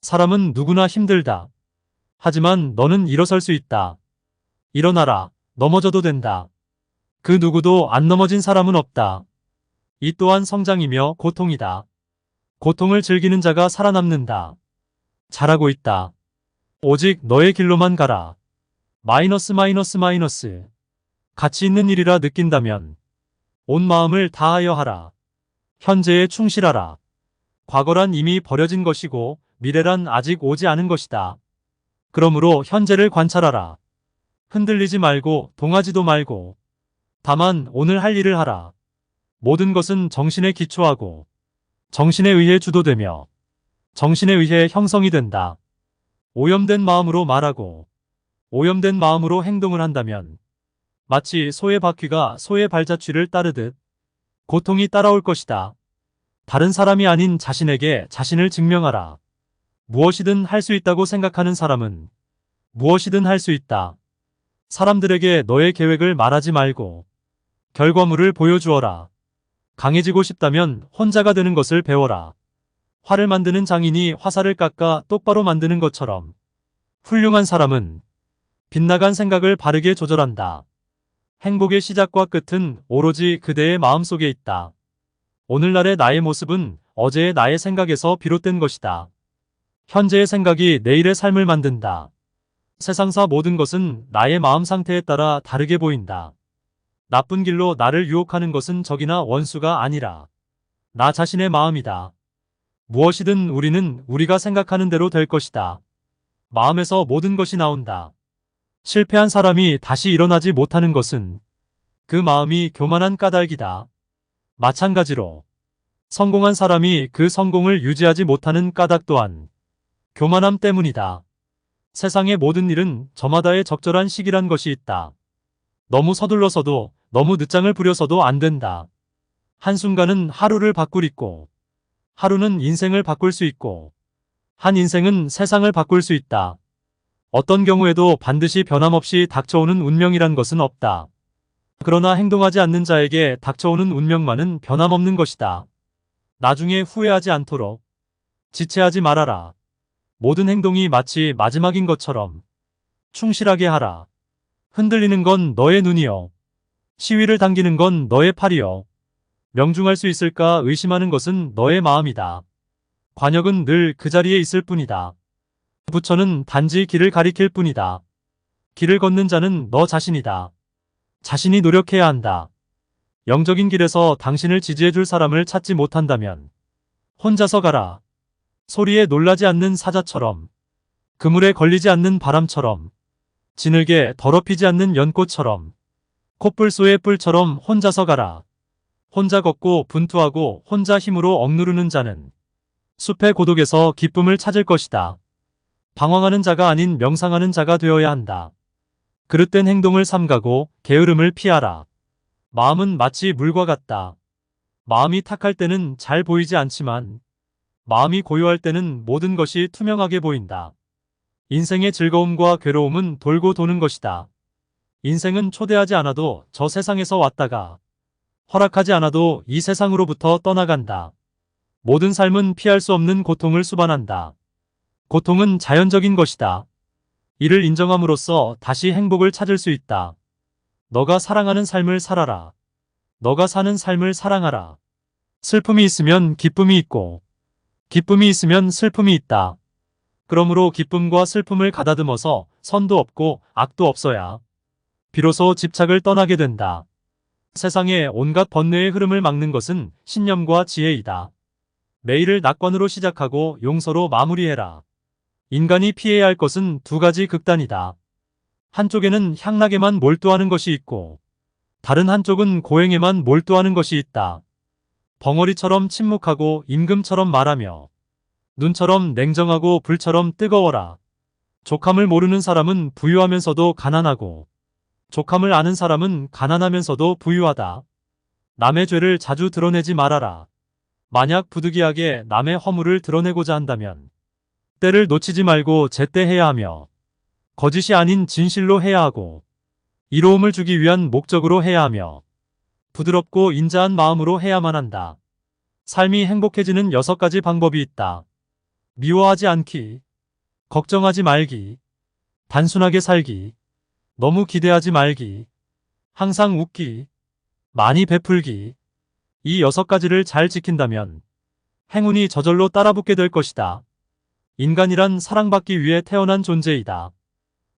사람은 누구나 힘들다. 하지만 너는 일어설 수 있다. 일어나라. 넘어져도 된다. 그 누구도 안 넘어진 사람은 없다. 이 또한 성장이며 고통이다. 고통을 즐기는 자가 살아남는다. 잘하고 있다. 오직 너의 길로만 가라. 마이너스 마이너스 마이너스. 가치 있는 일이라 느낀다면 온 마음을 다하여 하라. 현재에 충실하라. 과거란 이미 버려진 것이고 미래란 아직 오지 않은 것이다. 그러므로 현재를 관찰하라. 흔들리지 말고 동하지도 말고 다만 오늘 할 일을 하라. 모든 것은 정신에 기초하고 정신에 의해 주도되며 정신에 의해 형성이 된다. 오염된 마음으로 말하고 오염된 마음으로 행동을 한다면 마치 소의 바퀴가 소의 발자취를 따르듯 고통이 따라올 것이다. 다른 사람이 아닌 자신에게 자신을 증명하라. 무엇이든 할 수 있다고 생각하는 사람은 무엇이든 할 수 있다. 사람들에게 너의 계획을 말하지 말고 결과물을 보여주어라. 강해지고 싶다면 혼자가 되는 것을 배워라. 활을 만드는 장인이 화살을 깎아 똑바로 만드는 것처럼 훌륭한 사람은 빗나간 생각을 바르게 조절한다. 행복의 시작과 끝은 오로지 그대의 마음속에 있다. 오늘날의 나의 모습은 어제의 나의 생각에서 비롯된 것이다. 현재의 생각이 내일의 삶을 만든다. 세상사 모든 것은 나의 마음 상태에 따라 다르게 보인다. 나쁜 길로 나를 유혹하는 것은 적이나 원수가 아니라 나 자신의 마음이다. 무엇이든 우리는 우리가 생각하는 대로 될 것이다. 마음에서 모든 것이 나온다. 실패한 사람이 다시 일어나지 못하는 것은 그 마음이 교만한 까닭이다. 마찬가지로 성공한 사람이 그 성공을 유지하지 못하는 까닭 또한 교만함 때문이다. 세상의 모든 일은 저마다의 적절한 시기란 것이 있다. 너무 서둘러서도 너무 늦장을 부려서도 안 된다. 한순간은 하루를 바꿀 있고 하루는 인생을 바꿀 수 있고 한 인생은 세상을 바꿀 수 있다. 어떤 경우에도 반드시 변함없이 닥쳐오는 운명이란 것은 없다. 그러나 행동하지 않는 자에게 닥쳐오는 운명만은 변함없는 것이다. 나중에 후회하지 않도록 지체하지 말아라. 모든 행동이 마치 마지막인 것처럼 충실하게 하라. 흔들리는 건 너의 눈이요. 시위를 당기는 건 너의 팔이요. 명중할 수 있을까 의심하는 것은 너의 마음이다. 관역은 늘 그 자리에 있을 뿐이다. 부처는 단지 길을 가리킬 뿐이다. 길을 걷는 자는 너 자신이다. 자신이 노력해야 한다. 영적인 길에서 당신을 지지해줄 사람을 찾지 못한다면 혼자서 가라. 소리에 놀라지 않는 사자처럼, 그물에 걸리지 않는 바람처럼, 지늘게 더럽히지 않는 연꽃처럼, 콧불소의 뿔처럼 혼자서 가라. 혼자 걷고 분투하고 혼자 힘으로 억누르는 자는 숲의 고독에서 기쁨을 찾을 것이다. 방황하는 자가 아닌 명상하는 자가 되어야 한다. 그릇된 행동을 삼가고 게으름을 피하라. 마음은 마치 물과 같다. 마음이 탁할 때는 잘 보이지 않지만 마음이 고요할 때는 모든 것이 투명하게 보인다. 인생의 즐거움과 괴로움은 돌고 도는 것이다. 인생은 초대하지 않아도 저 세상에서 왔다가 허락하지 않아도 이 세상으로부터 떠나간다. 모든 삶은 피할 수 없는 고통을 수반한다. 고통은 자연적인 것이다. 이를 인정함으로써 다시 행복을 찾을 수 있다. 너가 사랑하는 삶을 살아라. 너가 사는 삶을 사랑하라. 슬픔이 있으면 기쁨이 있고 기쁨이 있으면 슬픔이 있다. 그러므로 기쁨과 슬픔을 가다듬어서 선도 없고 악도 없어야 비로소 집착을 떠나게 된다. 세상의 온갖 번뇌의 흐름을 막는 것은 신념과 지혜이다. 매일을 낙관으로 시작하고 용서로 마무리해라. 인간이 피해야 할 것은 두 가지 극단이다. 한쪽에는 향락에만 몰두하는 것이 있고 다른 한쪽은 고행에만 몰두하는 것이 있다. 벙어리처럼 침묵하고 임금처럼 말하며 눈처럼 냉정하고 불처럼 뜨거워라. 족함을 모르는 사람은 부유하면서도 가난하고 족함을 아는 사람은 가난하면서도 부유하다. 남의 죄를 자주 드러내지 말아라. 만약 부득이하게 남의 허물을 드러내고자 한다면 때를 놓치지 말고 제때 해야 하며 거짓이 아닌 진실로 해야 하고 이로움을 주기 위한 목적으로 해야 하며 부드럽고 인자한 마음으로 해야만 한다. 삶이 행복해지는 6가지 방법이 있다. 미워하지 않기, 걱정하지 말기, 단순하게 살기, 너무 기대하지 말기, 항상 웃기, 많이 베풀기. 이 6가지를 잘 지킨다면 행운이 저절로 따라붙게 될 것이다. 인간이란 사랑받기 위해 태어난 존재이다.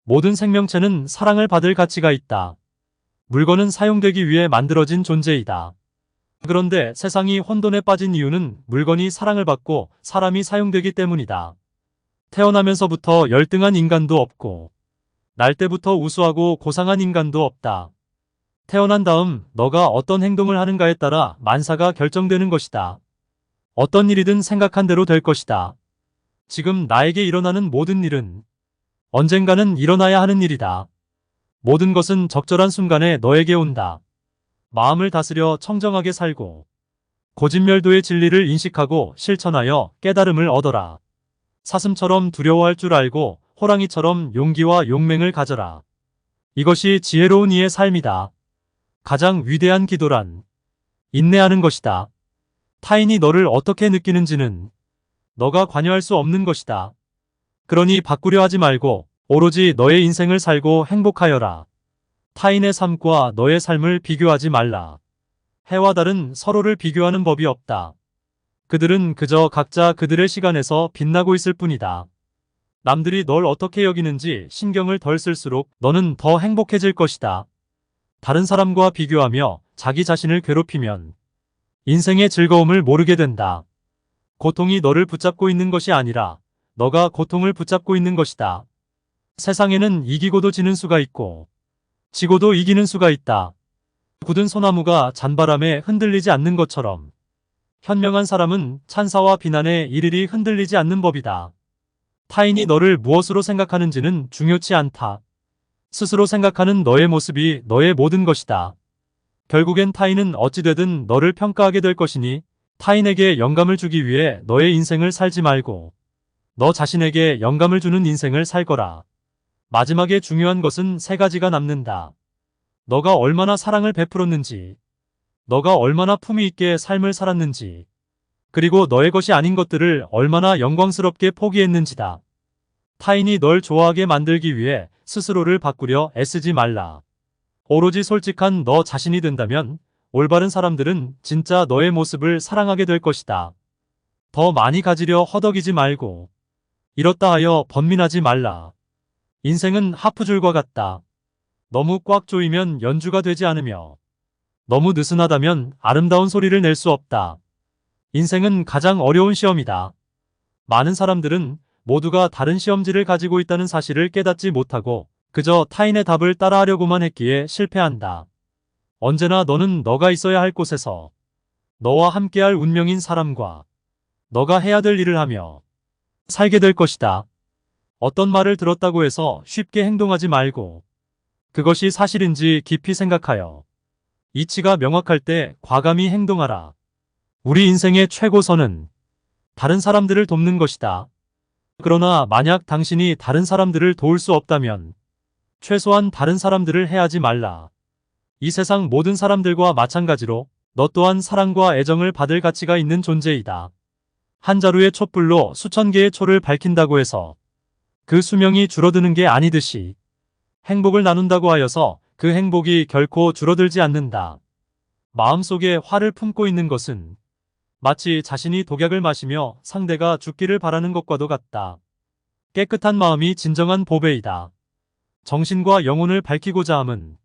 모든 생명체는 사랑을 받을 가치가 있다. 물건은 사용되기 위해 만들어진 존재이다. 그런데 세상이 혼돈에 빠진 이유는 물건이 사랑을 받고 사람이 사용되기 때문이다. 태어나면서부터 열등한 인간도 없고 날 때부터 우수하고 고상한 인간도 없다. 태어난 다음 너가 어떤 행동을 하는가에 따라 만사가 결정되는 것이다. 어떤 일이든 생각한 대로 될 것이다. 지금 나에게 일어나는 모든 일은 언젠가는 일어나야 하는 일이다. 모든 것은 적절한 순간에 너에게 온다. 마음을 다스려 청정하게 살고 고진멸도의 진리를 인식하고 실천하여 깨달음을 얻어라. 사슴처럼 두려워할 줄 알고 호랑이처럼 용기와 용맹을 가져라. 이것이 지혜로운 이의 삶이다. 가장 위대한 기도란 인내하는 것이다. 타인이 너를 어떻게 느끼는지는 너가 관여할 수 없는 것이다. 그러니 바꾸려 하지 말고 오로지 너의 인생을 살고 행복하여라. 타인의 삶과 너의 삶을 비교하지 말라. 해와 달은 서로를 비교하는 법이 없다. 그들은 그저 각자 그들의 시간에서 빛나고 있을 뿐이다. 남들이 널 어떻게 여기는지 신경을 덜 쓸수록 너는 더 행복해질 것이다. 다른 사람과 비교하며 자기 자신을 괴롭히면 인생의 즐거움을 모르게 된다. 고통이 너를 붙잡고 있는 것이 아니라 너가 고통을 붙잡고 있는 것이다. 세상에는 이기고도 지는 수가 있고 지고도 이기는 수가 있다. 굳은 소나무가 잔바람에 흔들리지 않는 것처럼 현명한 사람은 찬사와 비난에 일일이 흔들리지 않는 법이다. 타인이 너를 무엇으로 생각하는지는 중요치 않다. 스스로 생각하는 너의 모습이 너의 모든 것이다. 결국엔 타인은 어찌되든 너를 평가하게 될 것이니 타인에게 영감을 주기 위해 너의 인생을 살지 말고 너 자신에게 영감을 주는 인생을 살 거라. 마지막에 중요한 것은 3가지가 남는다. 너가 얼마나 사랑을 베풀었는지, 너가 얼마나 품위 있게 삶을 살았는지, 그리고 너의 것이 아닌 것들을 얼마나 영광스럽게 포기했는지다. 타인이 널 좋아하게 만들기 위해 스스로를 바꾸려 애쓰지 말라. 오로지 솔직한 너 자신이 된다면 올바른 사람들은 진짜 너의 모습을 사랑하게 될 것이다. 더 많이 가지려 허덕이지 말고 이렇다 하여 번민하지 말라. 인생은 하프줄과 같다. 너무 꽉 조이면 연주가 되지 않으며 너무 느슨하다면 아름다운 소리를 낼 수 없다. 인생은 가장 어려운 시험이다. 많은 사람들은 모두가 다른 시험지를 가지고 있다는 사실을 깨닫지 못하고 그저 타인의 답을 따라하려고만 했기에 실패한다. 언제나 너는 너가 있어야 할 곳에서 너와 함께할 운명인 사람과 너가 해야 될 일을 하며 살게 될 것이다. 어떤 말을 들었다고 해서 쉽게 행동하지 말고 그것이 사실인지 깊이 생각하여 이치가 명확할 때 과감히 행동하라. 우리 인생의 최고선은 다른 사람들을 돕는 것이다. 그러나 만약 당신이 다른 사람들을 도울 수 없다면 최소한 다른 사람들을 해하지 말라. 이 세상 모든 사람들과 마찬가지로 너 또한 사랑과 애정을 받을 가치가 있는 존재이다. 한 자루의 촛불로 수천 개의 초를 밝힌다고 해서 그 수명이 줄어드는 게 아니듯이 행복을 나눈다고 하여서 그 행복이 결코 줄어들지 않는다. 마음속에 화를 품고 있는 것은 마치 자신이 독약을 마시며 상대가 죽기를 바라는 것과도 같다. 깨끗한 마음이 진정한 보배이다. 정신과 영혼을 밝히고자 함은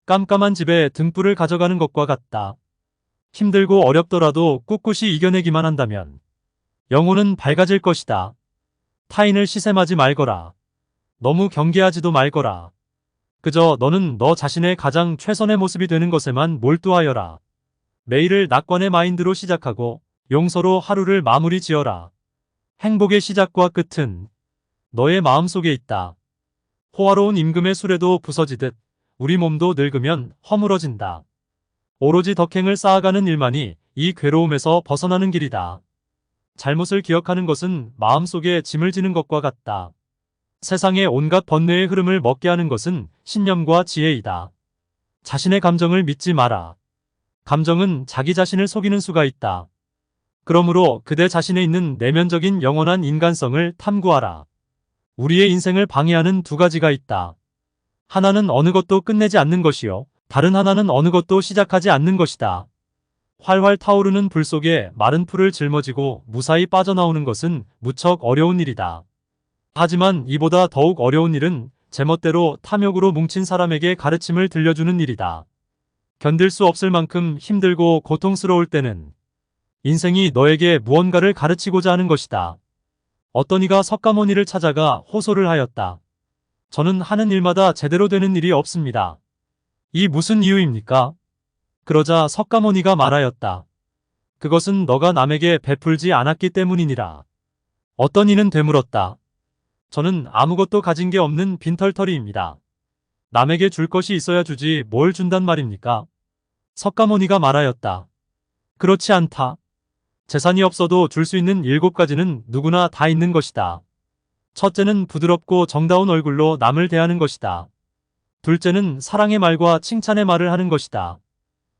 깜깜한 집에 등불을 가져가는 것과 같다. 힘들고 어렵더라도 꿋꿋이 이겨내기만 한다면 영혼은 밝아질 것이다. 타인을 시샘하지 말거라. 너무 경계하지도 말거라. 그저 너는 너 자신의 가장 최선의 모습이 되는 것에만 몰두하여라. 매일을 낙관의 마인드로 시작하고 용서로 하루를 마무리 지어라. 행복의 시작과 끝은 너의 마음속에 있다. 호화로운 임금의 수레도 부서지듯 우리 몸도 늙으면 허물어진다. 오로지 덕행을 쌓아가는 일만이 이 괴로움에서 벗어나는 길이다. 잘못을 기억하는 것은 마음속에 짐을 지는 것과 같다. 세상의 온갖 번뇌의 흐름을 먹게 하는 것은 신념과 지혜이다. 자신의 감정을 믿지 마라. 감정은 자기 자신을 속이는 수가 있다. 그러므로 그대 자신에 있는 내면적인 영원한 인간성을 탐구하라. 우리의 인생을 방해하는 두 가지가 있다. 하나는 어느 것도 끝내지 않는 것이요. 다른 하나는 어느 것도 시작하지 않는 것이다. 활활 타오르는 불 속에 마른 풀을 짊어지고 무사히 빠져나오는 것은 무척 어려운 일이다. 하지만 이보다 더욱 어려운 일은 제멋대로 탐욕으로 뭉친 사람에게 가르침을 들려주는 일이다. 견딜 수 없을 만큼 힘들고 고통스러울 때는 인생이 너에게 무언가를 가르치고자 하는 것이다. 어떤 이가 석가모니를 찾아가 호소를 하였다. 저는 하는 일마다 제대로 되는 일이 없습니다. 이 무슨 이유입니까? 그러자 석가모니가 말하였다. 그것은 너가 남에게 베풀지 않았기 때문이니라. 어떤 이는 되물었다. 저는 아무것도 가진 게 없는 빈털터리입니다. 남에게 줄 것이 있어야 주지 뭘 준단 말입니까? 석가모니가 말하였다. 그렇지 않다. 재산이 없어도 줄 수 있는 7가지는 누구나 다 있는 것이다. 첫째는 부드럽고 정다운 얼굴로 남을 대하는 것이다. 둘째는 사랑의 말과 칭찬의 말을 하는 것이다.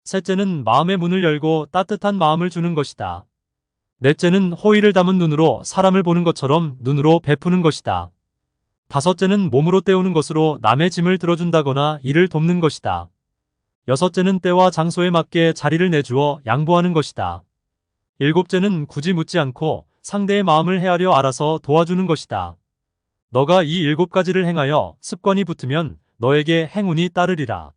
셋째는 마음의 문을 열고 따뜻한 마음을 주는 것이다. 넷째는 호의를 담은 눈으로 사람을 보는 것처럼 눈으로 베푸는 것이다. 다섯째는 몸으로 때우는 것으로 남의 짐을 들어준다거나 일을 돕는 것이다. 여섯째는 때와 장소에 맞게 자리를 내주어 양보하는 것이다. 일곱째는 굳이 묻지 않고 상대의 마음을 헤아려 알아서 도와주는 것이다. 너가 이 7가지를 행하여 습관이 붙으면 너에게 행운이 따르리라.